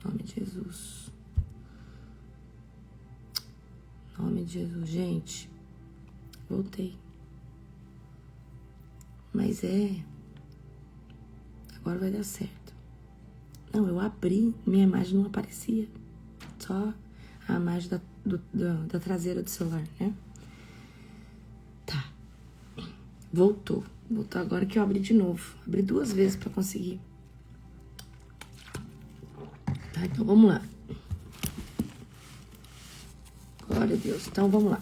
Em nome de Jesus. Em nome de Jesus. Gente, voltei. Mas agora vai dar certo. Não, eu abri, minha imagem não aparecia. Só a imagem da traseira do celular, né? Tá. Voltou agora que eu abri de novo. Abri 2 vezes pra conseguir. Tá, então vamos lá. Glória a Deus. Então vamos lá.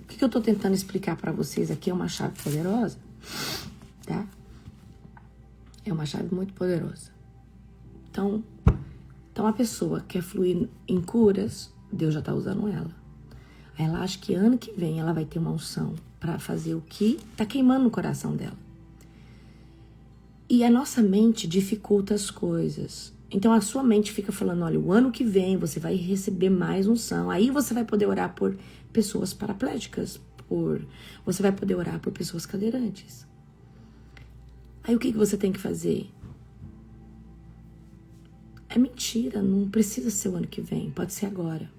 O que eu tô tentando explicar pra vocês aqui é uma chave poderosa, tá? É uma chave muito poderosa. Então a pessoa quer fluir em curas, Deus já tá usando ela. Aí ela acha que ano que vem ela vai ter uma unção pra fazer o que tá queimando no coração dela. E a nossa mente dificulta as coisas. Então a sua mente fica falando, olha, o ano que vem você vai receber mais unção. Aí você vai poder orar por pessoas paraplégicas, você vai poder orar por pessoas cadeirantes. Aí o que você tem que fazer? É mentira, não precisa ser o ano que vem, pode ser agora.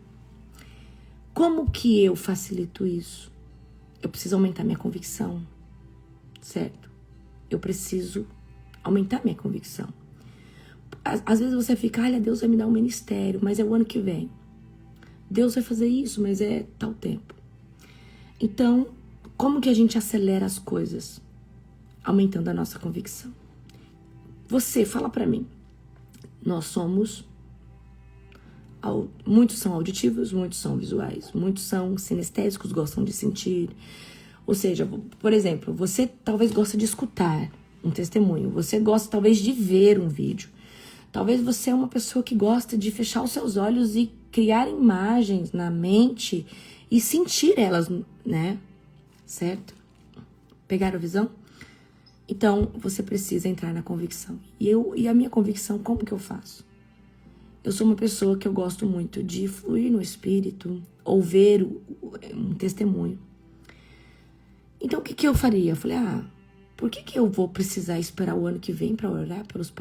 Como que eu facilito isso? Eu preciso aumentar minha convicção, certo? Eu preciso aumentar minha convicção. Às vezes você fica, olha, Deus vai me dar um ministério, mas é o ano que vem. Deus vai fazer isso, mas é tal tempo. Então, como que a gente acelera as coisas? Aumentando a nossa convicção. Você, fala pra mim. Nós somos... Muitos são auditivos, muitos são visuais, muitos são sinestésicos, gostam de sentir. Ou seja, por exemplo, você talvez gosta de escutar um testemunho, você gosta talvez de ver um vídeo. Talvez você é uma pessoa que gosta de fechar os seus olhos e criar imagens na mente e sentir elas, né? Certo? Pegaram a visão? Então, você precisa entrar na convicção. E a minha convicção, como que eu faço? Eu sou uma pessoa que eu gosto muito de fluir no espírito ou ver um testemunho. Então, o que eu faria? Eu falei, por que eu vou precisar esperar o ano que vem para orar pelos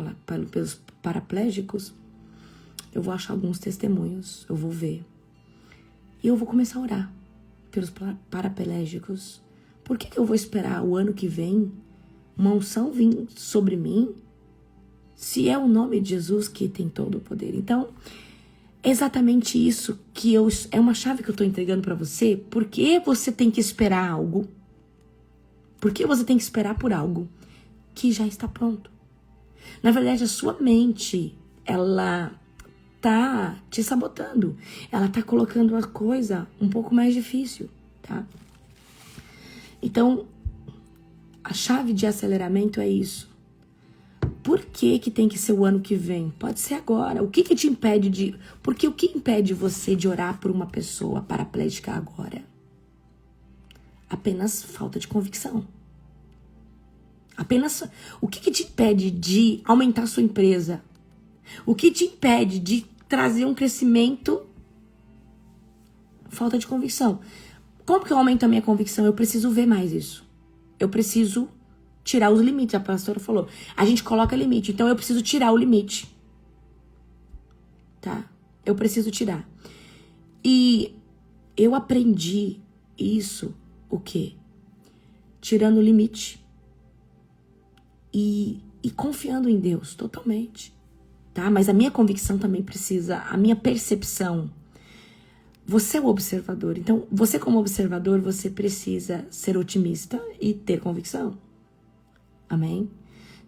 paraplégicos? Eu vou achar alguns testemunhos, eu vou ver. E eu vou começar a orar pelos paraplégicos. Por que eu vou esperar o ano que vem uma unção vir sobre mim? Se é o nome de Jesus que tem todo o poder. Então, é exatamente isso que é uma chave que eu estou entregando para você. Por que você tem que esperar algo? Por que você tem que esperar por algo que já está pronto? Na verdade, a sua mente, ela tá te sabotando. Ela tá colocando a coisa um pouco mais difícil, tá? Então, a chave de aceleramento é isso. Por que tem que ser o ano que vem? Pode ser agora. O que te impede de... Porque o que impede você de orar por uma pessoa paraplégica agora? Apenas falta de convicção. Apenas... O que te impede de aumentar a sua empresa? O que te impede de trazer um crescimento? Falta de convicção. Como que eu aumento a minha convicção? Eu preciso ver mais isso. Eu preciso... tirar os limites, a pastora falou. A gente coloca limite, então eu preciso tirar o limite. Tá? Eu preciso tirar. E eu aprendi isso, o quê? Tirando o limite. E confiando em Deus, totalmente. Tá? Mas a minha convicção também precisa, a minha percepção. Você é o observador. Então, você como observador, você precisa ser otimista e ter convicção. Amém?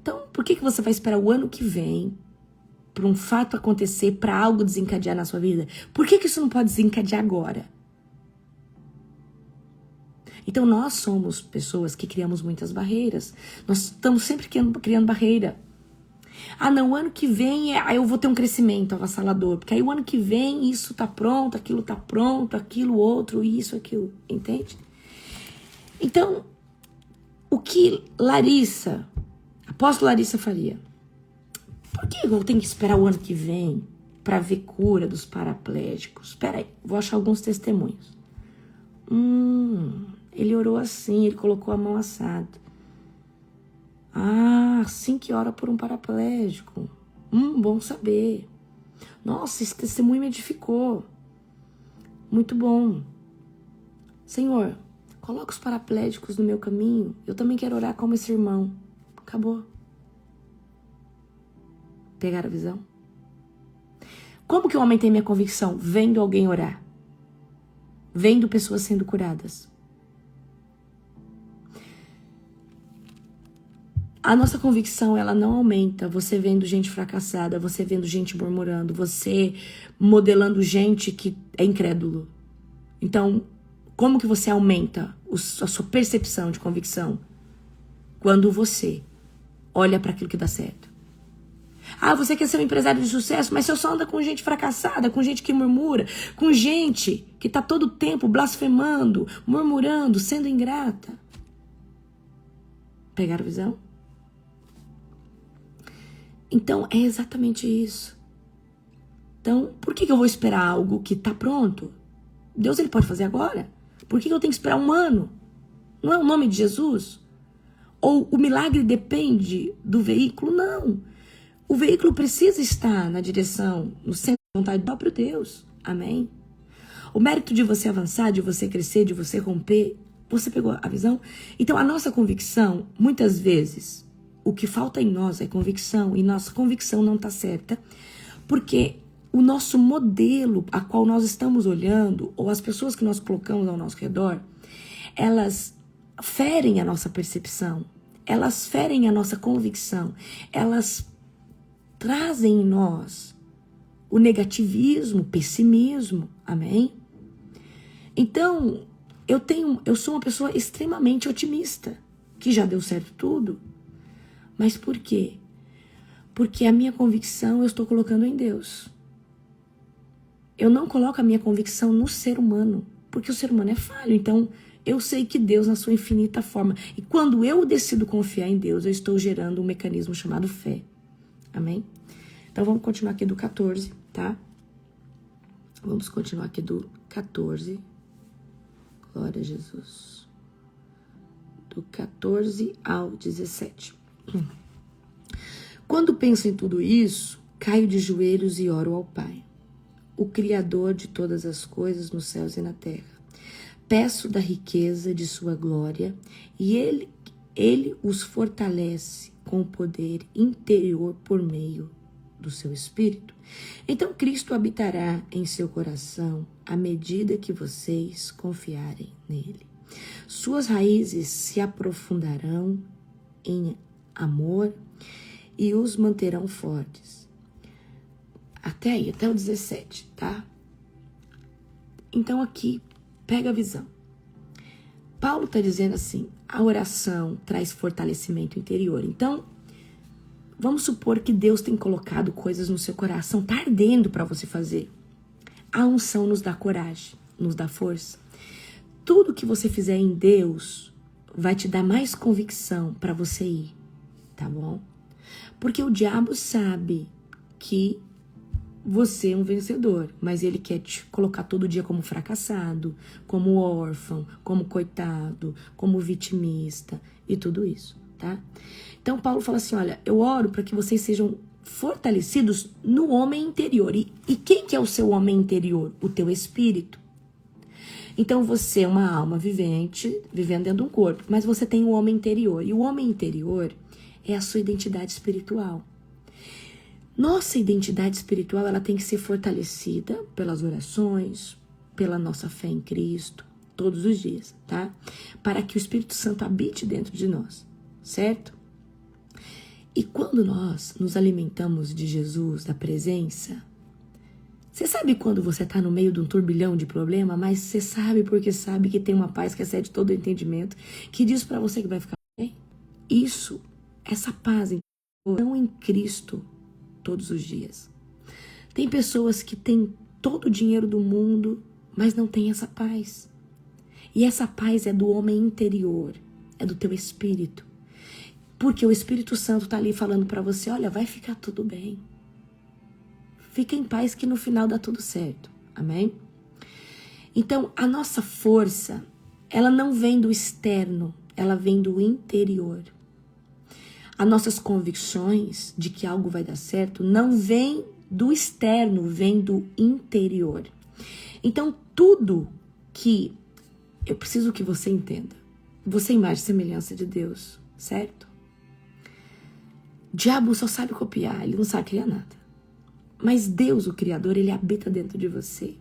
Então, por que você vai esperar o ano que vem para um fato acontecer, para algo desencadear na sua vida? Por que isso não pode desencadear agora? Então, nós somos pessoas que criamos muitas barreiras. Nós estamos sempre criando barreira. Não, o ano que vem aí eu vou ter um crescimento avassalador. Porque aí o ano que vem isso tá pronto, aquilo outro, isso, aquilo. Entende? Então... O que apóstolo Larissa faria? Por que eu tenho que esperar o ano que vem para ver cura dos paraplégicos? Espera aí, vou achar alguns testemunhos. Ele orou assim, ele colocou a mão assada. Assim que ora por um paraplégico. Bom saber. Nossa, esse testemunho me edificou. Muito bom. Senhor, coloca os paraplégicos no meu caminho. Eu também quero orar como esse irmão. Acabou. Pegaram a visão? Como que eu aumentei minha convicção? Vendo alguém orar. Vendo pessoas sendo curadas. A nossa convicção, ela não aumenta você vendo gente fracassada, você vendo gente murmurando, você modelando gente que é incrédulo. Então, como que você aumenta a sua percepção de convicção? Quando você olha para aquilo que dá certo. Ah, você quer ser um empresário de sucesso, mas você só anda com gente fracassada, com gente que murmura, com gente que tá todo tempo blasfemando, murmurando, sendo ingrata. Pegaram a visão? Então, é exatamente isso. Então, por que eu vou esperar algo que tá pronto? Deus, ele pode fazer agora? Por que eu tenho que esperar um ano? Não é o nome de Jesus? Ou o milagre depende do veículo? Não. O veículo precisa estar na direção, no centro da vontade do próprio Deus. Amém? O mérito de você avançar, de você crescer, de você romper, você pegou a visão? Então, a nossa convicção, muitas vezes, o que falta em nós é convicção, e nossa convicção não está certa, porque o nosso modelo a qual nós estamos olhando, ou as pessoas que nós colocamos ao nosso redor, elas ferem a nossa percepção, elas ferem a nossa convicção, elas trazem em nós o negativismo, o pessimismo, amém? Então, eu sou uma pessoa extremamente otimista, que já deu certo tudo, mas por quê? Porque a minha convicção eu estou colocando em Deus. Eu não coloco a minha convicção no ser humano, porque o ser humano é falho. Então, eu sei que Deus, na sua infinita forma, e quando eu decido confiar em Deus, eu estou gerando um mecanismo chamado fé. Amém? Então, vamos continuar aqui do 14, tá? Vamos continuar aqui do 14. Glória a Jesus. Do 14 ao 17. Quando penso em tudo isso, caio de joelhos e oro ao Pai, o Criador de todas as coisas nos céus e na terra. Peço da riqueza de sua glória e ele os fortalece com o poder interior por meio do seu Espírito. Então Cristo habitará em seu coração à medida que vocês confiarem nele. Suas raízes se aprofundarão em amor e os manterão fortes. Até aí, até o 17, tá? Então aqui, pega a visão. Paulo está dizendo assim, a oração traz fortalecimento interior. Então, vamos supor que Deus tem colocado coisas no seu coração, tá ardendo para você fazer. A unção nos dá coragem, nos dá força. Tudo que você fizer em Deus vai te dar mais convicção para você ir, tá bom? Porque o diabo sabe que você é um vencedor, mas ele quer te colocar todo dia como fracassado, como órfão, como coitado, como vitimista e tudo isso, tá? Então Paulo fala assim, olha, eu oro para que vocês sejam fortalecidos no homem interior. E quem que é o seu homem interior? O teu espírito. Então você é uma alma vivente, vivendo dentro de um corpo, mas você tem um homem interior. E o homem interior é a sua identidade espiritual. Nossa identidade espiritual, ela tem que ser fortalecida pelas orações, pela nossa fé em Cristo, todos os dias, tá? Para que o Espírito Santo habite dentro de nós, certo? E quando nós nos alimentamos de Jesus, da presença, você sabe quando você está no meio de um turbilhão de problema, mas você sabe porque sabe que tem uma paz que excede todo o entendimento, que diz para você que vai ficar bem? Isso, essa paz não em Cristo, todos os dias. Tem pessoas que têm todo o dinheiro do mundo, mas não têm essa paz. E essa paz é do homem interior, é do teu espírito. Porque o Espírito Santo está ali falando para você, olha, vai ficar tudo bem. Fica em paz que no final dá tudo certo. Amém? Então, a nossa força, ela não vem do externo, ela vem do interior. As nossas convicções de que algo vai dar certo não vêm do externo vem do interior. Então, tudo que eu preciso que você entenda, você é imagem e semelhança de Deus, certo? O diabo só sabe copiar, ele não sabe criar nada. Mas Deus, o Criador, ele habita dentro de você.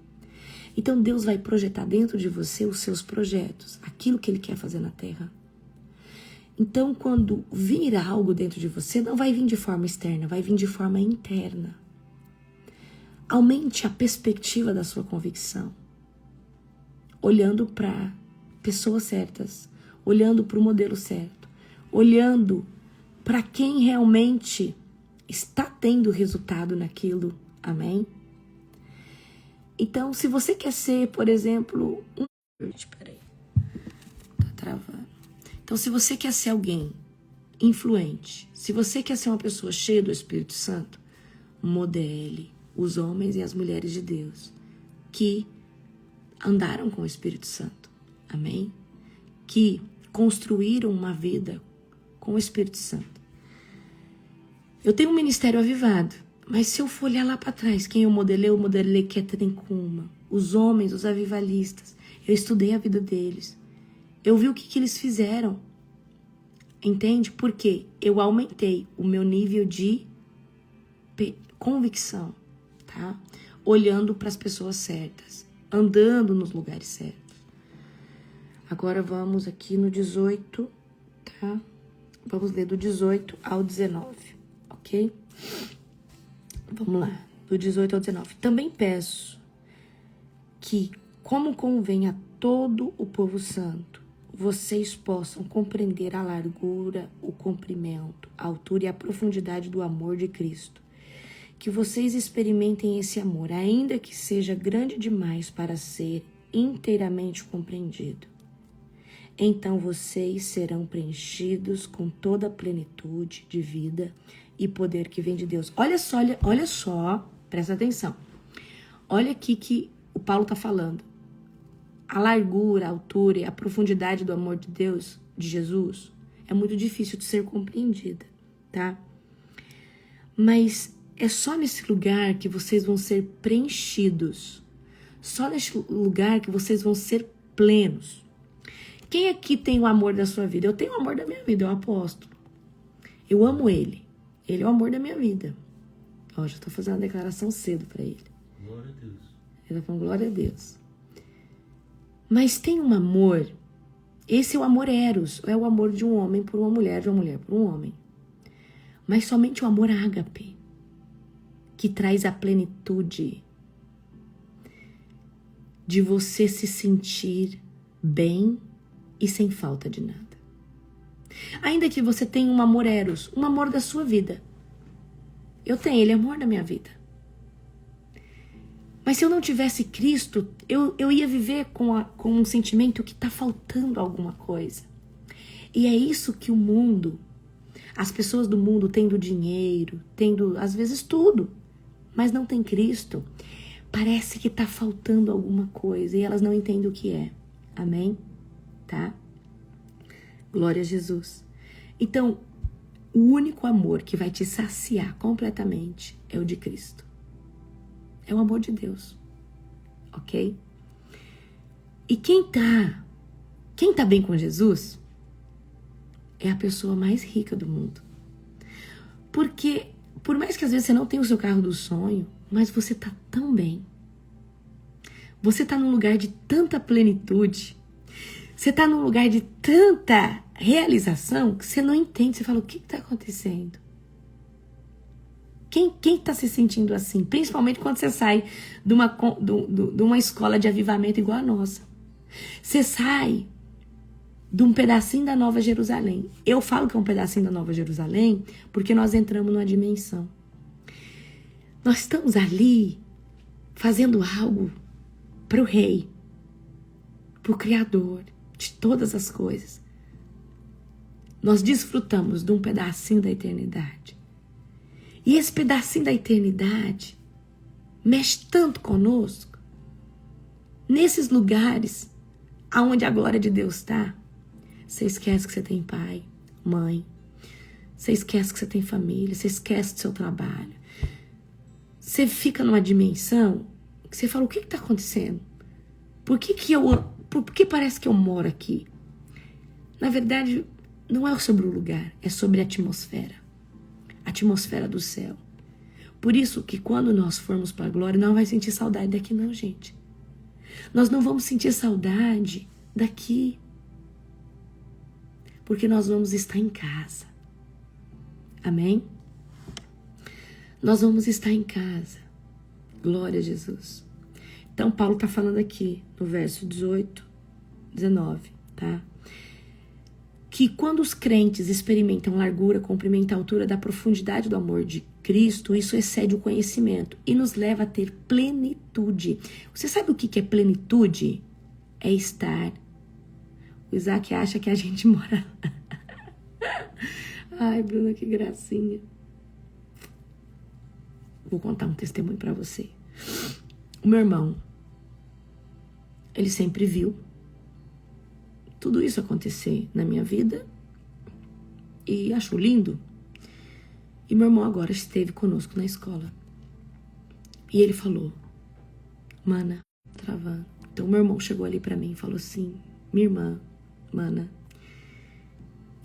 Então Deus vai projetar dentro de você os seus projetos, aquilo que ele quer fazer na terra. Então, quando vir algo dentro de você, não vai vir de forma externa, vai vir de forma interna. Aumente a perspectiva da sua convicção, olhando para pessoas certas, olhando para o modelo certo, olhando para quem realmente está tendo resultado naquilo. Amém? Então, se você quer ser, por exemplo, Espera aí. Tá travando. Então, se você quer ser alguém influente, se você quer ser uma pessoa cheia do Espírito Santo, modele os homens e as mulheres de Deus que andaram com o Espírito Santo. Amém? Que construíram uma vida com o Espírito Santo. Eu tenho um ministério avivado, mas se eu for olhar lá para trás, quem eu modelei Catherine Kuhlman, os homens, os avivalistas, eu estudei a vida deles. Eu vi o que eles fizeram. Entende? Porque eu aumentei o meu nível de convicção, tá? Olhando para as pessoas certas, andando nos lugares certos. Agora vamos aqui no 18, tá? Vamos ler do 18 ao 19, ok? Vamos lá, do 18 ao 19. Também peço que, como convém a todo o povo santo, vocês possam compreender a largura, o comprimento, a altura e a profundidade do amor de Cristo. Que vocês experimentem esse amor, ainda que seja grande demais para ser inteiramente compreendido. Então vocês serão preenchidos com toda a plenitude de vida e poder que vem de Deus. Olha só, presta atenção. Olha aqui que o Paulo está falando. A largura, a altura e a profundidade do amor de Deus, de Jesus, é muito difícil de ser compreendida, tá? Mas é só nesse lugar que vocês vão ser preenchidos. Só nesse lugar que vocês vão ser plenos. Quem aqui tem o amor da sua vida? Eu tenho o amor da minha vida, é o apóstolo. Eu amo ele. Ele é o amor da minha vida. Ó, já estou fazendo uma declaração cedo para ele. Glória a Deus. Ele está falando glória a Deus. Mas tem um amor, esse é o amor eros, é o amor de um homem por uma mulher, de uma mulher por um homem. Mas somente o amor ágape, que traz a plenitude de você se sentir bem e sem falta de nada. Ainda que você tenha um amor eros, um amor da sua vida. Eu tenho, ele é amor da minha vida. Mas se eu não tivesse Cristo, eu ia viver com um sentimento que está faltando alguma coisa. E é isso que o mundo, as pessoas do mundo tendo dinheiro, tendo às vezes tudo, mas não tem Cristo, parece que está faltando alguma coisa e elas não entendem o que é. Amém? Tá? Glória a Jesus. Então, o único amor que vai te saciar completamente é o de Cristo. É o amor de Deus, ok? E quem tá bem com Jesus é a pessoa mais rica do mundo. Porque, por mais que às vezes você não tenha o seu carro do sonho, mas você tá tão bem. Você tá num lugar de tanta plenitude. Você tá num lugar de tanta realização que você não entende. Você fala, o que tá acontecendo? Quem está se sentindo assim? Principalmente quando você sai de uma escola de avivamento igual a nossa. Você sai de um pedacinho da Nova Jerusalém. Eu falo que é um pedacinho da Nova Jerusalém porque nós entramos numa dimensão. Nós estamos ali fazendo algo para o Rei, para o Criador de todas as coisas. Nós desfrutamos de um pedacinho da eternidade. E esse pedacinho da eternidade mexe tanto conosco. Nesses lugares aonde a glória de Deus está, você esquece que você tem pai, mãe. Você esquece que você tem família. Você esquece do seu trabalho. você fica numa dimensão que você fala, o que está acontecendo? Por que parece que eu moro aqui? Na verdade, não é sobre o lugar, é sobre a atmosfera do céu. Por isso que quando nós formos para a glória, não vai sentir saudade daqui não, gente. Nós não vamos sentir saudade daqui, porque nós vamos estar em casa. Amém? Nós vamos estar em casa. Glória a Jesus. Então, Paulo está falando aqui no verso 18, 19, tá? Que quando os crentes experimentam largura, comprimento, altura da profundidade do amor de Cristo, isso excede o conhecimento e nos leva a ter plenitude. Você sabe o que é plenitude? É estar. O Isaac acha que a gente mora lá. Ai, Bruna, que gracinha. Vou contar um testemunho para você. O meu irmão, ele sempre viu tudo isso acontecer na minha vida e achou lindo. E meu irmão agora esteve conosco na escola. E ele falou, mana, travando. Então meu irmão chegou ali pra mim e falou assim, minha irmã, mana,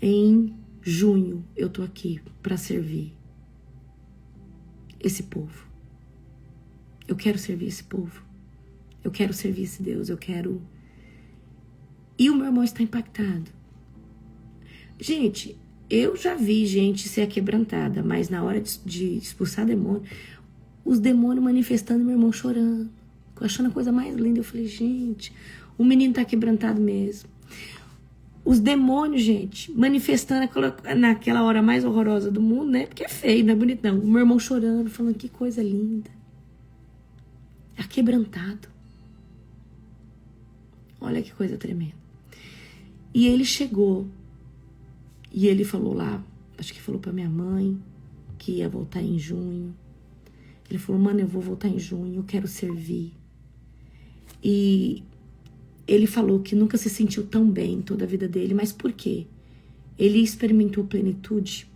em junho eu tô aqui pra servir esse povo. Eu quero servir esse povo. Eu quero servir esse Deus, eu quero... E o meu irmão está impactado. Gente, eu já vi gente ser quebrantada, mas na hora de expulsar demônio, os demônios manifestando e meu irmão chorando, achando a coisa mais linda. Eu falei, gente, o menino tá quebrantado mesmo. Os demônios, gente, manifestando naquela hora mais horrorosa do mundo, né? Porque é feio, não é bonito não. O meu irmão chorando, falando que coisa linda. É quebrantado. Olha que coisa tremenda. E ele chegou e ele falou lá, acho que falou pra minha mãe que ia voltar em junho. Ele falou, mano, eu vou voltar em junho, eu quero servir. E ele falou que nunca se sentiu tão bem em toda a vida dele, mas por quê? Ele experimentou plenitude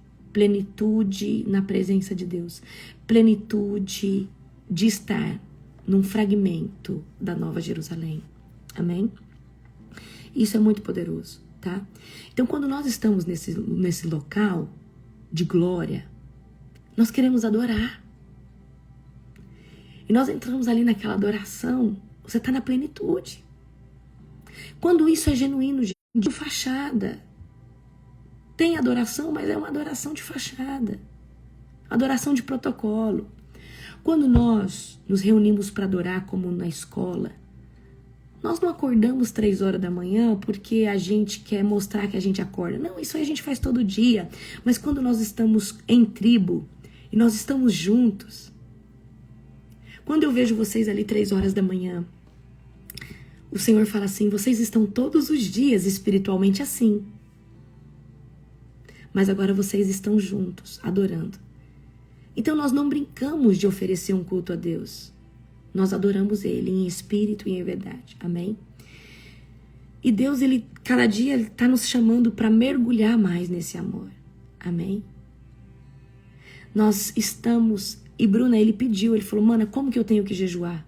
na presença de Deus, plenitude de estar num fragmento da Nova Jerusalém. Amém? Isso é muito poderoso, tá? Então, quando nós estamos nesse local de glória, nós queremos adorar. E nós entramos ali naquela adoração, você está na plenitude. Quando isso é genuíno, de fachada. Tem adoração, mas é uma adoração de fachada. Adoração de protocolo. Quando nós nos reunimos para adorar, como na escola, nós não acordamos 3 horas da manhã porque a gente quer mostrar que a gente acorda. Não, isso aí a gente faz todo dia. Mas quando nós estamos em tribo e nós estamos juntos, quando eu vejo vocês ali 3 horas da manhã, o Senhor fala assim, vocês estão todos os dias espiritualmente assim. Mas agora vocês estão juntos, adorando. Então nós não brincamos de oferecer um culto a Deus. Nós adoramos Ele em espírito e em verdade. Amém? E Deus, cada dia, Ele está nos chamando para mergulhar mais nesse amor. Amém? Nós estamos... E Bruna, ele pediu, ele falou, mana, como que eu tenho que jejuar?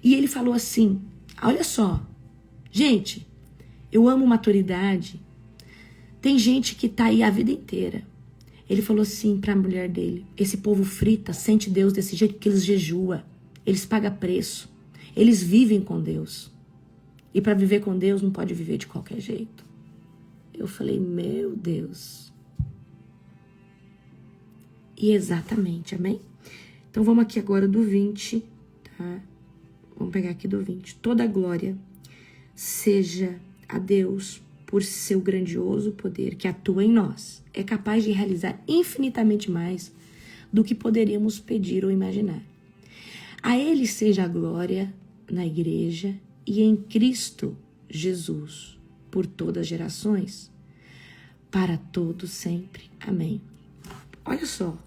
E ele falou assim, olha só, gente, eu amo maturidade. Tem gente que tá aí a vida inteira. Ele falou assim para a mulher dele, esse povo frita, sente Deus desse jeito que eles jejuam. Eles pagam preço. Eles vivem com Deus. E para viver com Deus não pode viver de qualquer jeito. Eu falei, meu Deus. E exatamente, amém? Então vamos aqui agora do 20, tá? Vamos pegar aqui do 20. Toda a glória seja a Deus por seu grandioso poder que atua em nós. É capaz de realizar infinitamente mais do que poderíamos pedir ou imaginar. A Ele seja a glória na igreja e em Cristo Jesus, por todas as gerações, para todos sempre. Amém. Olha só,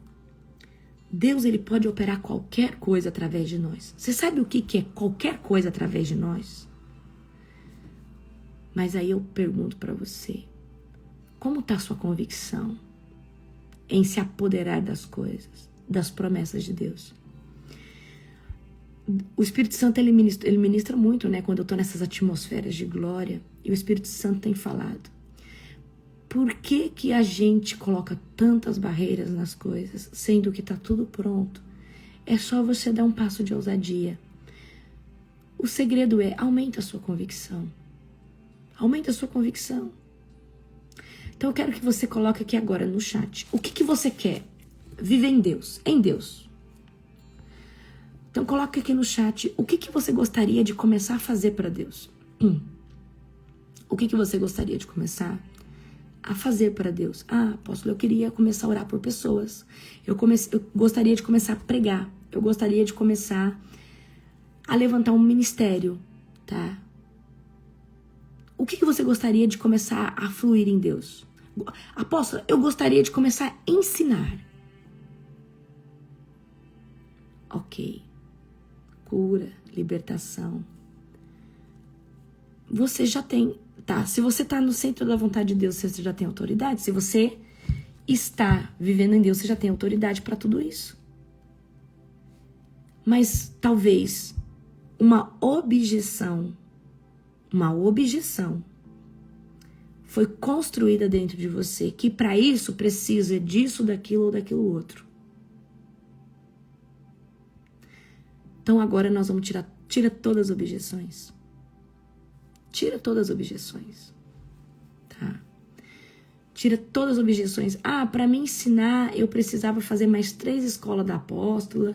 Deus ele pode operar qualquer coisa através de nós. Você sabe o que é qualquer coisa através de nós? Mas aí eu pergunto para você, como está a sua convicção em se apoderar das coisas, das promessas de Deus? O Espírito Santo, ele ministra muito, né? Quando eu tô nessas atmosferas de glória. E o Espírito Santo tem falado. Por que que a gente coloca tantas barreiras nas coisas, sendo que tá tudo pronto? É só você dar um passo de ousadia. O segredo é, aumenta a sua convicção. Aumenta a sua convicção. Então eu quero que você coloque aqui agora no chat. O que que você quer? Viver em Deus. Em Deus. Então coloque aqui no chat. O que que você gostaria de começar a fazer para Deus? O que que você gostaria de começar a fazer para Deus? Ah, apóstolo, eu queria começar a orar por pessoas. Eu gostaria de começar a pregar. Eu gostaria de começar a levantar um ministério, tá? O que que você gostaria de começar a fluir em Deus? Apóstolo, eu gostaria de começar a ensinar. Ok. Cura, libertação. Você já tem, tá? Se você tá no centro da vontade de Deus, você já tem autoridade. Se você está vivendo em Deus, você já tem autoridade para tudo isso. Mas talvez uma objeção foi construída dentro de você, que para isso precisa disso, daquilo ou daquilo outro. Então agora nós vamos tira todas as objeções. Tira todas as objeções. Tá? Tira todas as objeções. Ah, para me ensinar eu precisava fazer mais 3 escolas da apóstola,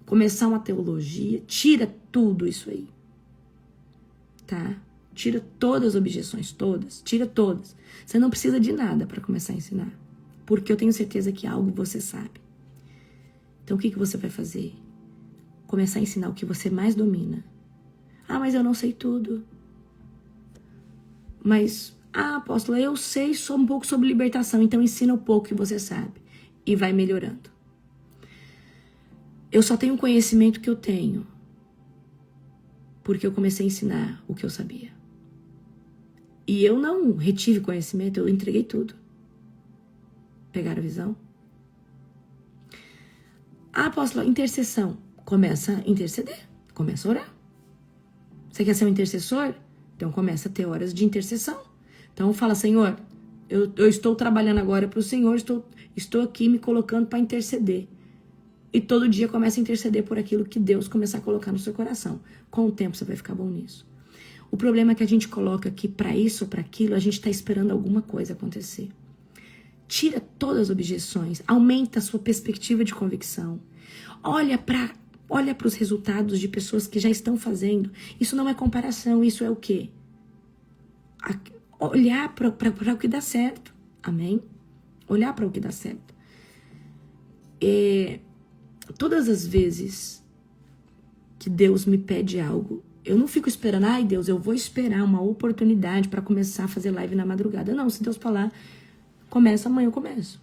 começar uma teologia. Tira tudo isso aí. Tá? Tira todas as objeções, todas. Tira todas. Você não precisa de nada para começar a ensinar. Porque eu tenho certeza que algo você sabe. Então o que você vai fazer? Começar a ensinar o que você mais domina. Ah, mas eu não sei tudo. Mas, apóstola, eu sei só um pouco sobre libertação, então ensina o pouco que você sabe. E vai melhorando. Eu só tenho o conhecimento que eu tenho. Porque eu comecei a ensinar o que eu sabia. E eu não retive conhecimento, eu entreguei tudo. Pegaram a visão? Ah, apóstola, intercessão. Começa a interceder, começa a orar. Você quer ser um intercessor? Então começa a ter horas de intercessão. Então fala, Senhor, eu estou trabalhando agora para o Senhor, estou aqui me colocando para interceder. E todo dia começa a interceder por aquilo que Deus começar a colocar no seu coração. Com o tempo você vai ficar bom nisso. O problema é que a gente coloca que para isso ou para aquilo, a gente está esperando alguma coisa acontecer. Tira todas as objeções, aumenta a sua perspectiva de convicção. Olha para os resultados de pessoas que já estão fazendo. Isso não é comparação, isso é o quê? Olhar para o que dá certo. Amém? Olhar para o que dá certo. Todas as vezes que Deus me pede algo, eu não fico esperando, ai Deus, eu vou esperar uma oportunidade para começar a fazer live na madrugada. Não, se Deus falar, começa amanhã, eu começo.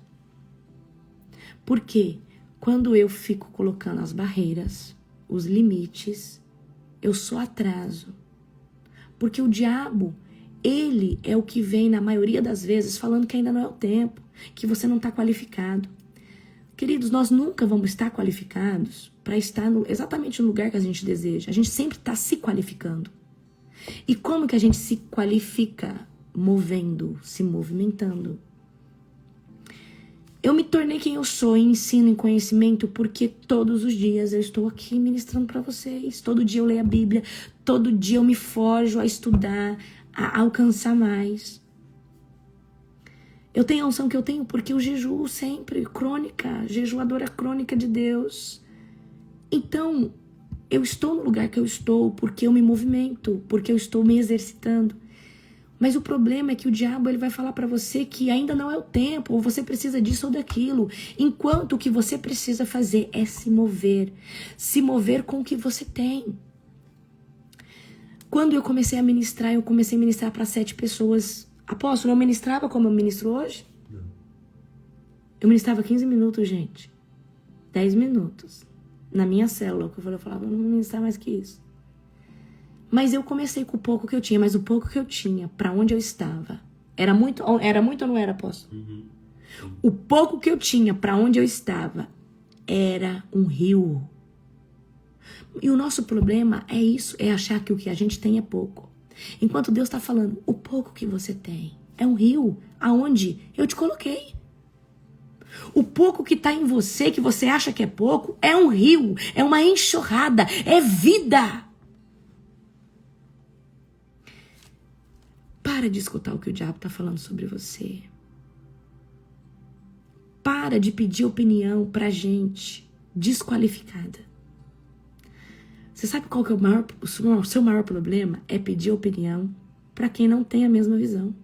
Por quê? Quando eu fico colocando as barreiras, os limites, eu só atraso. Porque o diabo, ele é o que vem, na maioria das vezes, falando que ainda não é o tempo, que você não está qualificado. Queridos, nós nunca vamos estar qualificados para estar exatamente no lugar que a gente deseja. A gente sempre está se qualificando. E como que a gente se qualifica? Movendo, se movimentando. Eu me tornei quem eu sou em ensino, em conhecimento, porque todos os dias eu estou aqui ministrando para vocês. Todo dia eu leio a Bíblia, todo dia eu me forjo a estudar, a alcançar mais. Eu tenho a unção que eu tenho porque eu jejuo sempre, crônica, jejuadora crônica de Deus. Então, eu estou no lugar que eu estou porque eu me movimento, porque eu estou me exercitando. Mas o problema é que o diabo ele vai falar para você que ainda não é o tempo, ou você precisa disso ou daquilo, enquanto o que você precisa fazer é se mover com o que você tem. Quando eu comecei a ministrar para 7 pessoas. Apóstolo, eu ministrava como eu ministro hoje? Não. Eu ministrava 15 minutos, gente. 10 minutos. Na minha célula, que eu falava, não vou ministrar mais que isso. Mas eu comecei com o pouco que eu tinha, mas o pouco que eu tinha, para onde eu estava, era muito ou não era, apóstolo? Uhum. O pouco que eu tinha, para onde eu estava, era um rio. E o nosso problema é isso, é achar que o que a gente tem é pouco. Enquanto Deus está falando, o pouco que você tem é um rio aonde eu te coloquei. O pouco que está em você, que você acha que é pouco, é um rio, é uma enxurrada, é vida. Para de escutar o que o diabo está falando sobre você. Para de pedir opinião pra gente desqualificada. Você sabe qual que é o seu maior problema? É pedir opinião para quem não tem a mesma visão.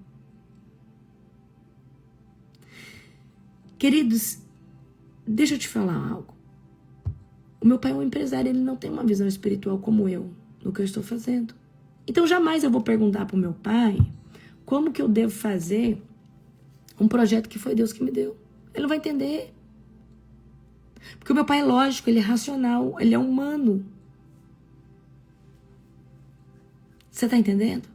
Queridos, deixa eu te falar algo. O meu pai é um empresário, ele não tem uma visão espiritual como eu, no que eu estou fazendo. Então jamais eu vou perguntar pro meu pai como que eu devo fazer um projeto que foi Deus que me deu. Ele não vai entender. Porque o meu pai é lógico, ele é racional, ele é humano. Você tá entendendo?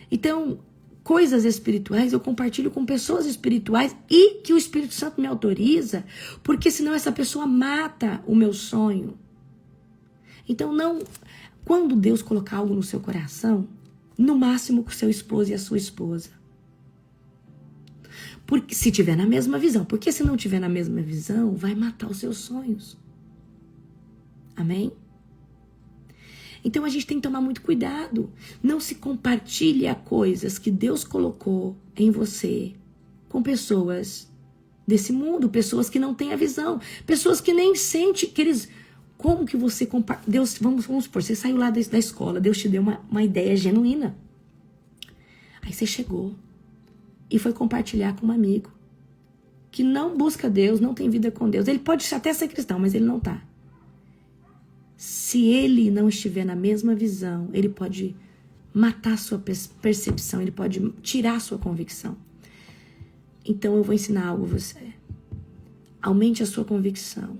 Então, coisas espirituais eu compartilho com pessoas espirituais e que o Espírito Santo me autoriza, porque senão essa pessoa mata o meu sonho. Então, não... Quando Deus colocar algo no seu coração, no máximo com o seu esposo e a sua esposa. Porque, se tiver na mesma visão. Porque se não tiver na mesma visão, vai matar os seus sonhos. Amém? Então a gente tem que tomar muito cuidado. Não se compartilhe coisas que Deus colocou em você com pessoas desse mundo, pessoas que não têm a visão, pessoas que nem sentem que eles... Como que você compartilha? Deus, vamos supor, você saiu lá da escola, Deus te deu uma ideia genuína. Aí você chegou e foi compartilhar com um amigo que não busca Deus, não tem vida com Deus. Ele pode até ser cristão, mas ele não tá. Se ele não estiver na mesma visão, ele pode matar a sua percepção, ele pode tirar a sua convicção. Então eu vou ensinar algo a você. Aumente a sua convicção,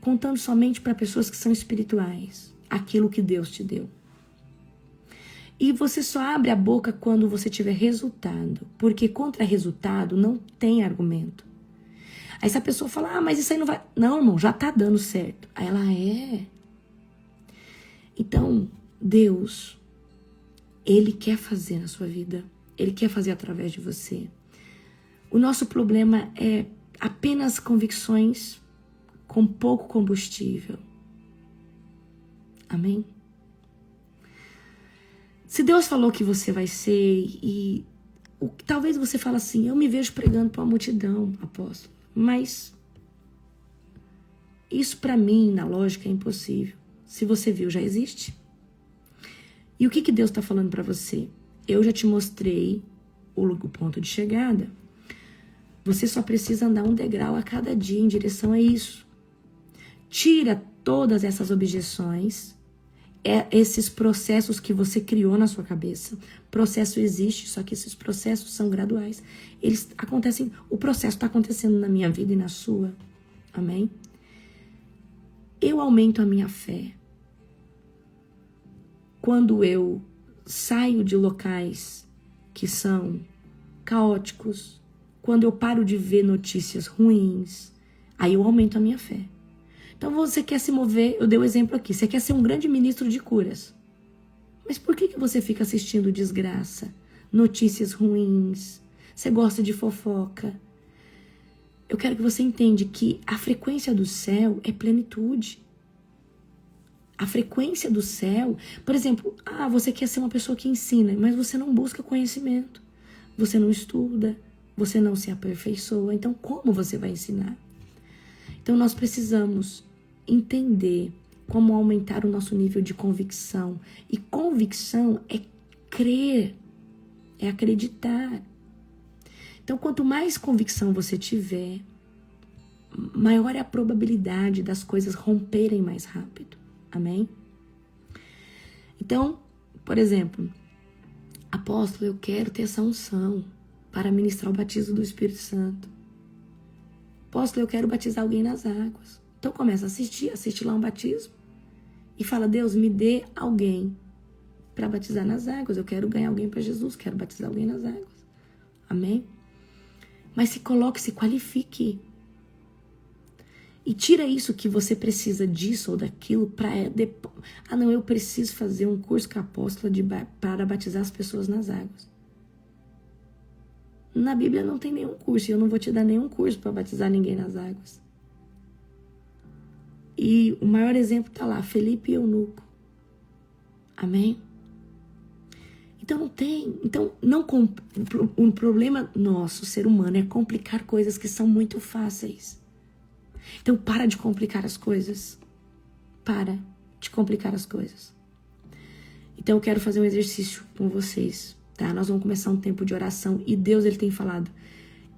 contando somente para pessoas que são espirituais, aquilo que Deus te deu. E você só abre a boca quando você tiver resultado, porque contra resultado não tem argumento. Aí se a pessoa fala, mas isso aí não vai... Não, irmão, já tá dando certo. Aí ela é. Então, Deus, Ele quer fazer na sua vida. Ele quer fazer através de você. O nosso problema é apenas convicções com pouco combustível. Amém? Se Deus falou que você vai ser e talvez você fale assim, eu me vejo pregando para uma multidão, apóstolo, mas isso para mim, na lógica, é impossível. Se você viu, já existe. E o que Deus está falando para você? Eu já te mostrei o ponto de chegada. Você só precisa andar um degrau a cada dia em direção a isso. Tira todas essas objeções, esses processos que você criou na sua cabeça. Processo existe, só que esses processos são graduais. Eles acontecem, o processo está acontecendo na minha vida e na sua. Amém? Eu aumento a minha fé quando eu saio de locais que são caóticos, quando eu paro de ver notícias ruins, aí eu aumento a minha fé. Então você quer se mover, eu dei o exemplo aqui, você quer ser um grande ministro de curas. Mas por que você fica assistindo desgraça, notícias ruins, você gosta de fofoca? Eu quero que você entenda que a frequência do céu é plenitude. A frequência do céu, por exemplo, você quer ser uma pessoa que ensina, mas você não busca conhecimento, você não estuda, você não se aperfeiçoa, então como você vai ensinar? Então nós precisamos entender como aumentar o nosso nível de convicção. E convicção é crer, é acreditar. Então quanto mais convicção você tiver, maior é a probabilidade das coisas romperem mais rápido. Amém? Então, por exemplo, apóstolo, eu quero ter essa unção para ministrar o batismo do Espírito Santo. Apóstolo, eu quero batizar alguém nas águas. Então começa a assistir lá um batismo e fala, Deus, me dê alguém para batizar nas águas. Eu quero ganhar alguém para Jesus, quero batizar alguém nas águas. Amém? Mas se coloque, se qualifique. E tira isso que você precisa disso ou daquilo para depois. Ah, não, eu preciso fazer um curso com a apóstola para batizar as pessoas nas águas. Na Bíblia não tem nenhum curso, e eu não vou te dar nenhum curso para batizar ninguém nas águas. E o maior exemplo está lá, Felipe e Eunuco. Amém? Então não tem. Então, um problema nosso, ser humano, é complicar coisas que são muito fáceis. Então, para de complicar as coisas. Para de complicar as coisas. Então, eu quero fazer um exercício com vocês, tá? Nós vamos começar um tempo de oração e Deus, Ele tem falado.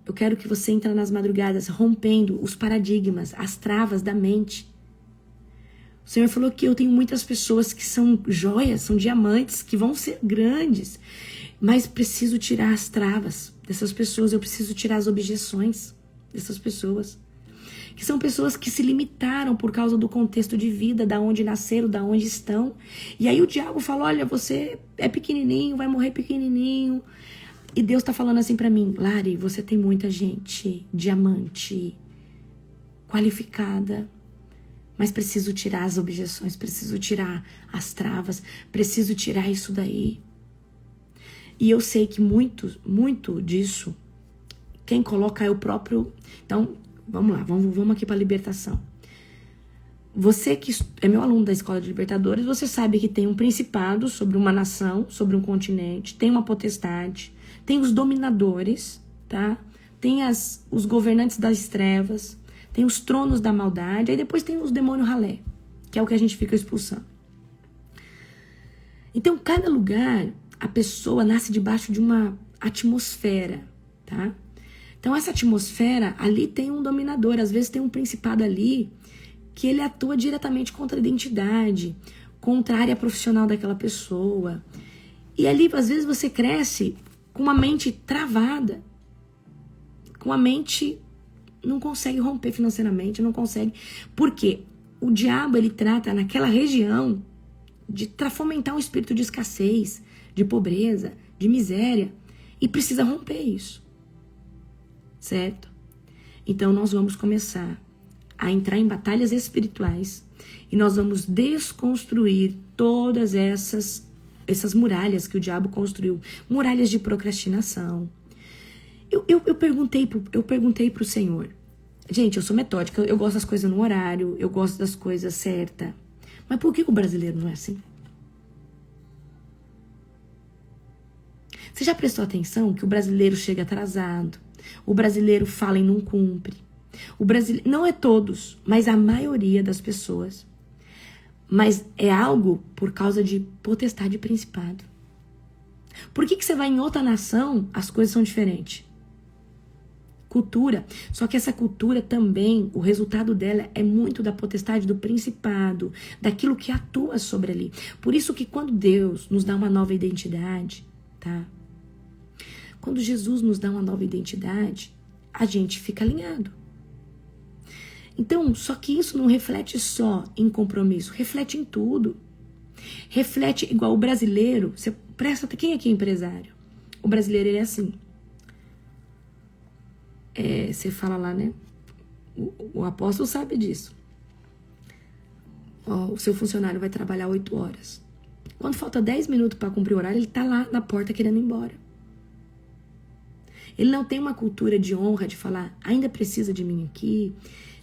Eu quero que você entre nas madrugadas rompendo os paradigmas, as travas da mente. O Senhor falou que eu tenho muitas pessoas que são joias, são diamantes, que vão ser grandes, mas preciso tirar as travas dessas pessoas, eu preciso tirar as objeções dessas pessoas. Que são pessoas que se limitaram por causa do contexto de vida, da onde nasceram, da onde estão. E aí o diabo fala, olha, você é pequenininho, vai morrer pequenininho. E Deus tá falando assim pra mim, Lari, você tem muita gente, diamante, qualificada, mas preciso tirar as objeções, preciso tirar as travas, preciso tirar isso daí. E eu sei que muito disso, quem coloca é o próprio... Então, vamos lá, vamos aqui para a libertação. Você que é meu aluno da Escola de Libertadores, você sabe que tem um principado sobre uma nação, sobre um continente, tem uma potestade, tem os dominadores, tá? Tem os governantes das trevas, tem os tronos da maldade, aí depois tem os demônios ralé, que é o que a gente fica expulsando. Então, cada lugar, a pessoa nasce debaixo de uma atmosfera, tá? Então, essa atmosfera, ali tem um dominador, às vezes tem um principado ali que ele atua diretamente contra a identidade, contra a área profissional daquela pessoa. E ali, às vezes, você cresce com uma mente travada, com a mente não consegue romper financeiramente, não consegue. Por quê? O diabo, ele trata naquela região de fomentar um espírito de escassez, de pobreza, de miséria, e precisa romper isso. Certo? Então, nós vamos começar a entrar em batalhas espirituais e nós vamos desconstruir todas essas muralhas que o diabo construiu. Muralhas de procrastinação. Eu perguntei pro Senhor. Gente, eu sou metódica, eu gosto das coisas no horário, eu gosto das coisas certas. Mas por que o brasileiro não é assim? Você já prestou atenção que o brasileiro chega atrasado? O brasileiro fala e não cumpre. O brasileiro, não é todos, mas a maioria das pessoas. Mas é algo por causa de potestade e principado. Por que você vai em outra nação, as coisas são diferentes? Cultura. Só que essa cultura também, o resultado dela é muito da potestade do principado, daquilo que atua sobre ali. Por isso que quando Deus nos dá uma nova identidade, tá? Quando Jesus nos dá uma nova identidade, a gente fica alinhado. Então, só que isso não reflete só em compromisso, reflete em tudo. Reflete igual o brasileiro. Você presta, quem aqui é empresário? O brasileiro, ele é assim. Você fala lá, né? O apóstolo sabe disso. O seu funcionário vai trabalhar 8 horas. Quando falta 10 minutos para cumprir o horário, ele tá lá na porta querendo ir embora. Ele não tem uma cultura de honra, de falar, ainda precisa de mim aqui.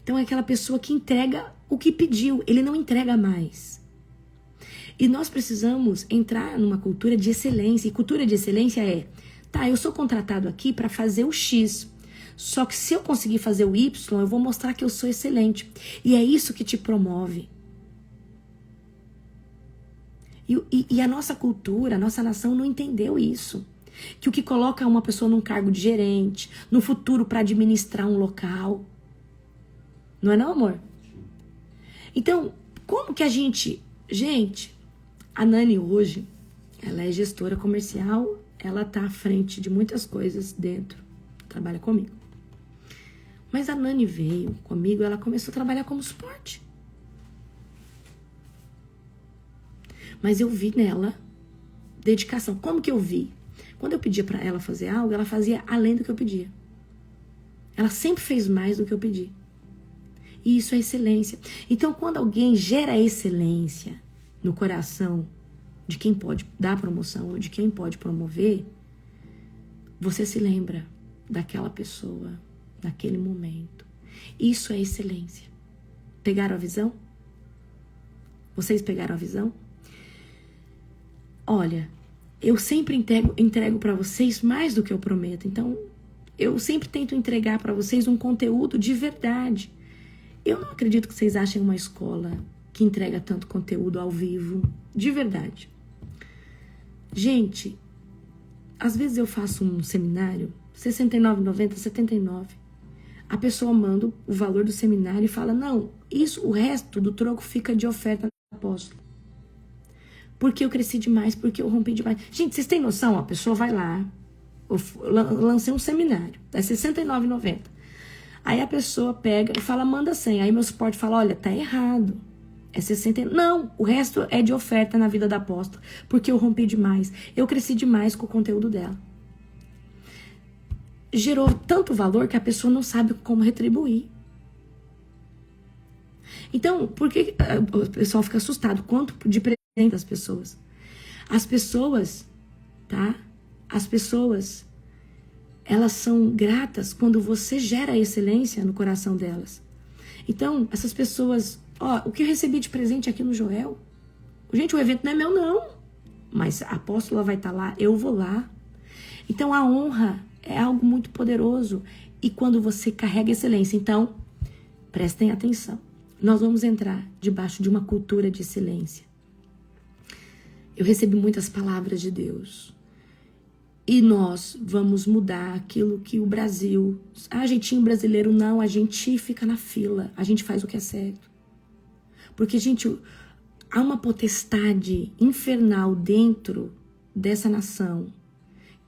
Então é aquela pessoa que entrega o que pediu, ele não entrega mais. E nós precisamos entrar numa cultura de excelência. E cultura de excelência é, tá, eu sou contratado aqui para fazer o X. Só que se eu conseguir fazer o Y, eu vou mostrar que eu sou excelente. E é isso que te promove. E a nossa cultura, a nossa nação não entendeu isso. Que o que coloca uma pessoa num cargo de gerente, no futuro para administrar um local. Não é não, amor? Então, como que a gente... Gente, a Nani hoje, ela é gestora comercial, ela tá à frente de muitas coisas dentro, trabalha comigo. Mas a Nani veio comigo, ela começou a trabalhar como suporte. Mas eu vi nela dedicação. Como que eu vi? Quando eu pedia para ela fazer algo, ela fazia além do que eu pedia. Ela sempre fez mais do que eu pedi. E isso é excelência. Então, quando alguém gera excelência no coração de quem pode dar promoção ou de quem pode promover, você se lembra daquela pessoa, naquele momento. Isso é excelência. Pegaram a visão? Vocês pegaram a visão? Olha, eu sempre entrego para vocês mais do que eu prometo. Então, eu sempre tento entregar para vocês um conteúdo de verdade. Eu não acredito que vocês achem uma escola que entrega tanto conteúdo ao vivo, de verdade. Gente, às vezes eu faço um seminário, R$ 69,90, R$ 79. A pessoa manda o valor do seminário e fala, não, o resto do troco fica de oferta do apóstolo. Porque eu cresci demais, porque eu rompi demais. Gente, vocês têm noção? A pessoa vai lá, eu lancei um seminário, é R$ 69,90. Aí a pessoa pega e fala, manda 100. Aí meu suporte fala, olha, tá errado. É 60. Não, o resto é de oferta na vida da apóstola, porque eu rompi demais. Eu cresci demais com o conteúdo dela. Gerou tanto valor que a pessoa não sabe como retribuir. Então, por que o pessoal fica assustado? Quanto de presente das pessoas? As pessoas, tá? As pessoas, elas são gratas quando você gera excelência no coração delas. Então, essas pessoas... Ó, o que eu recebi de presente aqui no Joel? Gente, o evento não é meu, não. Mas a apóstola vai estar lá, eu vou lá. Então, a honra é algo muito poderoso. E quando você carrega excelência, então, prestem atenção. Nós vamos entrar debaixo de uma cultura de excelência. Eu recebi muitas palavras de Deus. E nós vamos mudar aquilo que o Brasil... Ah, jeitinho brasileiro, não. A gente fica na fila. A gente faz o que é certo. Porque, gente, há uma potestade infernal dentro dessa nação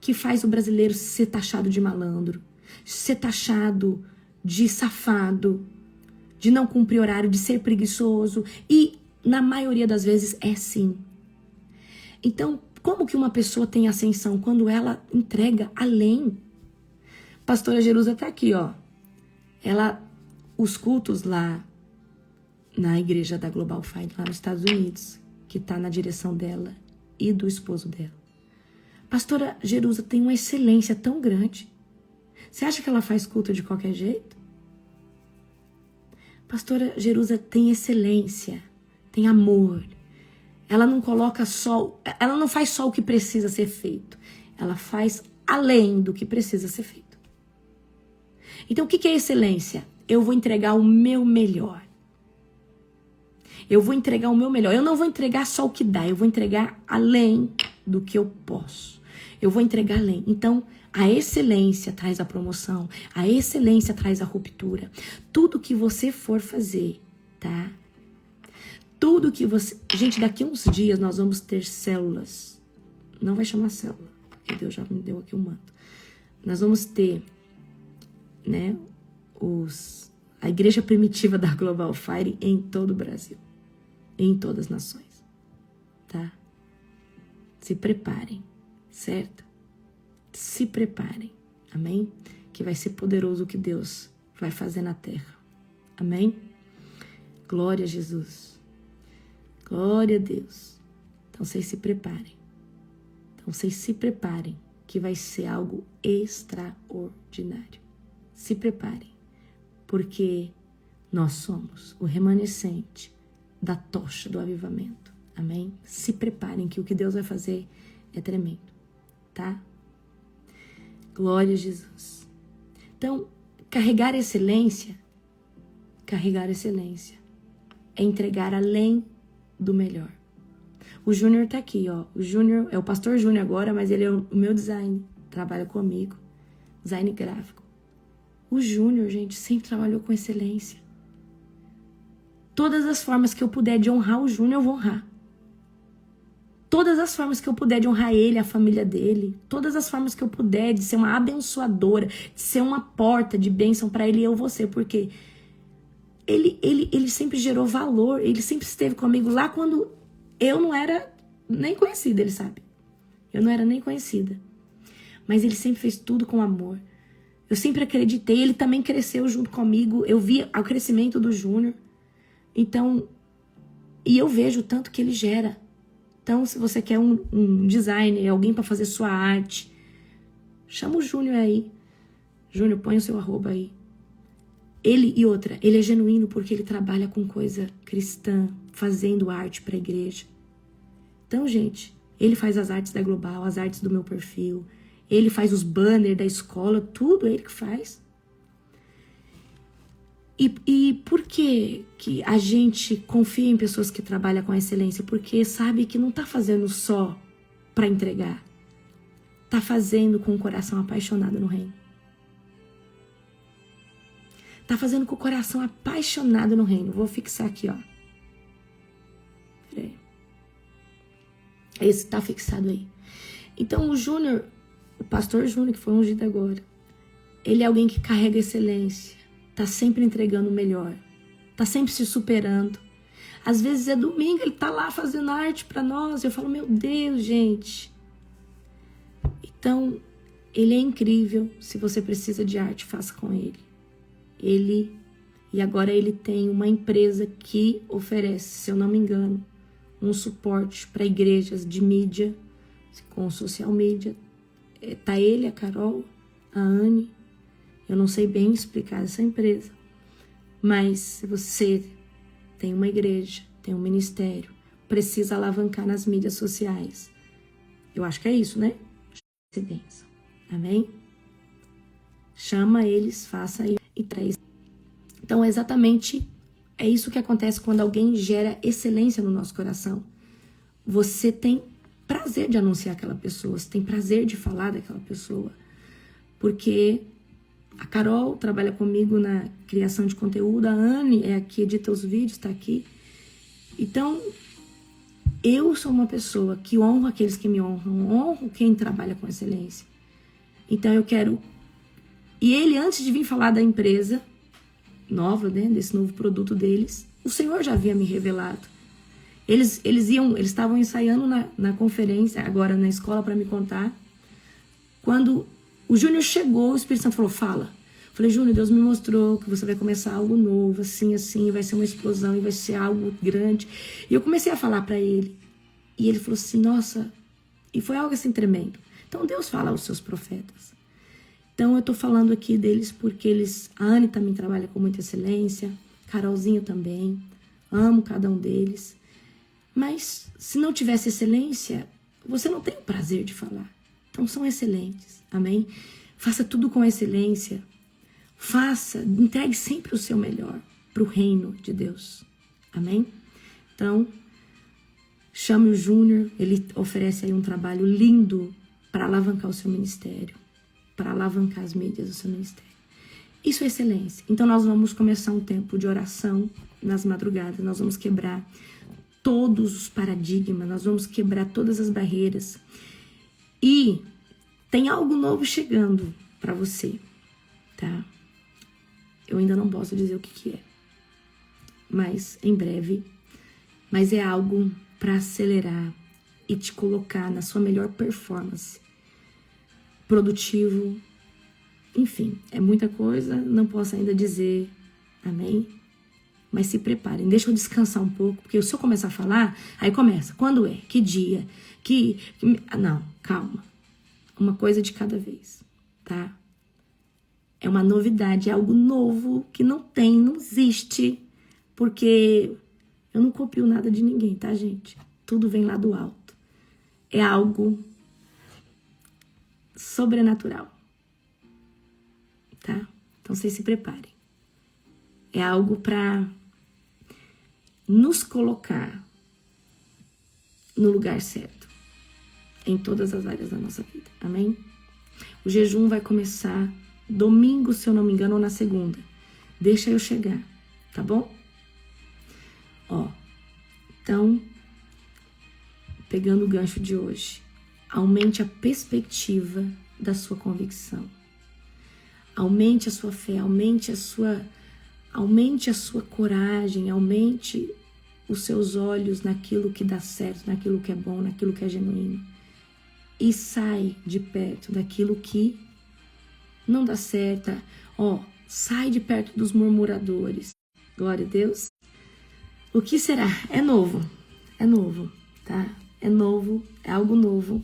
que faz o brasileiro ser taxado de malandro, ser taxado de safado, de não cumprir horário, de ser preguiçoso. E, na maioria das vezes, é sim. Então, como que uma pessoa tem ascensão? Quando ela entrega além. Pastora Jerusa tá aqui, ó. Os cultos lá na igreja da Global Fire, lá nos Estados Unidos, que tá na direção dela e do esposo dela. Pastora Jerusa tem uma excelência tão grande. Você acha que ela faz culto de qualquer jeito? Pastora Jerusa tem excelência, tem amor. Ela não ela não faz só o que precisa ser feito. Ela faz além do que precisa ser feito. Então, o que é excelência? Eu vou entregar o meu melhor. Eu vou entregar o meu melhor. Eu não vou entregar só o que dá. Eu vou entregar além do que eu posso. Eu vou entregar além. Então, a excelência traz a promoção. A excelência traz a ruptura. Tudo que você for fazer, tá? Tudo que você... Gente, daqui a uns dias nós vamos ter células. Não vai chamar célula, porque Deus já me deu aqui um manto. Nós vamos ter, né, a igreja primitiva da Global Fire em todo o Brasil. Em todas as nações. Tá? Se preparem, certo? Se preparem. Amém? Que vai ser poderoso o que Deus vai fazer na terra. Amém? Glória a Jesus. Glória a Deus. Então, vocês se preparem. Então, vocês se preparem, que vai ser algo extraordinário. Se preparem, porque nós somos o remanescente da tocha do avivamento. Amém? Se preparem, que o que Deus vai fazer é tremendo. Tá? Glória a Jesus. Então, carregar excelência é entregar além do melhor. O Júnior tá aqui, ó. O Júnior é o pastor Júnior agora, mas ele é o meu design. Trabalha comigo. Design gráfico. O Júnior, gente, sempre trabalhou com excelência. Todas as formas que eu puder de honrar o Júnior, eu vou honrar. Todas as formas que eu puder de honrar ele, a família dele. Todas as formas que eu puder de ser uma abençoadora, de ser uma porta de bênção para ele, eu vou ser. Porque ele sempre gerou valor. Ele sempre esteve comigo lá quando eu não era nem conhecida, ele sabe. Eu não era nem conhecida. Mas ele sempre fez tudo com amor. Eu sempre acreditei, ele também cresceu junto comigo, eu vi o crescimento do Júnior. Então, e eu vejo o tanto que ele gera. Então, se você quer um designer, alguém para fazer sua arte, chama o Júnior aí. Júnior, põe o seu @ aí. Ele é genuíno porque ele trabalha com coisa cristã, fazendo arte para a igreja. Então, gente, ele faz as artes da Global, as artes do meu perfil, ele faz os banners da escola, tudo ele que faz. E por que a gente confia em pessoas que trabalham com excelência? Porque sabe que não tá fazendo só para entregar. Tá fazendo com o coração apaixonado no reino. Tá fazendo com o coração apaixonado no reino. Vou fixar aqui, ó. Peraí. Esse tá fixado aí. Então o Júnior, o pastor Júnior, que foi ungido agora, ele é alguém que carrega excelência. Tá sempre entregando o melhor. Tá sempre se superando. Às vezes é domingo, ele tá lá fazendo arte pra nós. Eu falo, meu Deus, gente. Então, ele é incrível. Se você precisa de arte, faça com ele. E agora ele tem uma empresa que oferece, se eu não me engano, um suporte para igrejas de mídia, com social media. Tá ele, a Carol, a Anne. Eu não sei bem explicar essa empresa, mas se você tem uma igreja, tem um ministério, precisa alavancar nas mídias sociais. Eu acho que é isso, né? Amém? Chama eles, faça isso e traz. Então, exatamente é isso que acontece quando alguém gera excelência no nosso coração. Você tem prazer de anunciar aquela pessoa, você tem prazer de falar daquela pessoa, porque a Carol trabalha comigo na criação de conteúdo, a Anne é a que edita os vídeos, tá aqui. Então, eu sou uma pessoa que honro aqueles que me honram, honro quem trabalha com excelência. Então, eu quero... E ele, antes de vir falar da empresa nova, né, desse novo produto deles, o Senhor já havia me revelado. Eles estavam ensaiando na conferência, agora na escola, para me contar. Quando o Júnior chegou, o Espírito Santo falou, fala. Eu falei, Júnior, Deus me mostrou que você vai começar algo novo, assim, vai ser uma explosão e vai ser algo grande. E eu comecei a falar para ele. E ele falou assim, nossa, e foi algo assim tremendo. Então Deus fala aos seus profetas. Então eu tô falando aqui deles porque a Anne também trabalha com muita excelência, Carolzinho também, amo cada um deles. Mas se não tivesse excelência, você não tem o prazer de falar. Então são excelentes, amém? Faça tudo com excelência. Entregue sempre o seu melhor para o reino de Deus, amém? Então, chame o Júnior, ele oferece aí um trabalho lindo para alavancar o seu ministério, para alavancar as mídias do seu ministério. Isso é excelência. Então nós vamos começar um tempo de oração nas madrugadas, nós vamos quebrar todos os paradigmas, nós vamos quebrar todas as barreiras. E tem algo novo chegando para você, tá? Eu ainda não posso dizer o que é, mas em breve. Mas é algo para acelerar e te colocar na sua melhor performance, produtivo, enfim, é muita coisa, não posso ainda dizer, amém? Mas se preparem, deixa eu descansar um pouco, porque se eu começar a falar, aí começa, quando é, que dia, não, calma, uma coisa de cada vez, tá? É uma novidade, é algo novo que não existe, porque eu não copio nada de ninguém, tá, gente? Tudo vem lá do alto. É algo sobrenatural, tá? Então vocês se preparem. É algo para nos colocar no lugar certo, em todas as áreas da nossa vida, amém? O jejum vai começar domingo, se eu não me engano, ou na segunda. Deixa eu chegar, tá bom? Ó, então, pegando o gancho de hoje, aumente a perspectiva da sua convicção. Aumente a sua fé, aumente a sua coragem, aumente os seus olhos naquilo que dá certo, naquilo que é bom, naquilo que é genuíno. E sai de perto daquilo que não dá certo. Ó, sai de perto dos murmuradores. Glória a Deus. O que será? É novo, tá? É novo, é algo novo.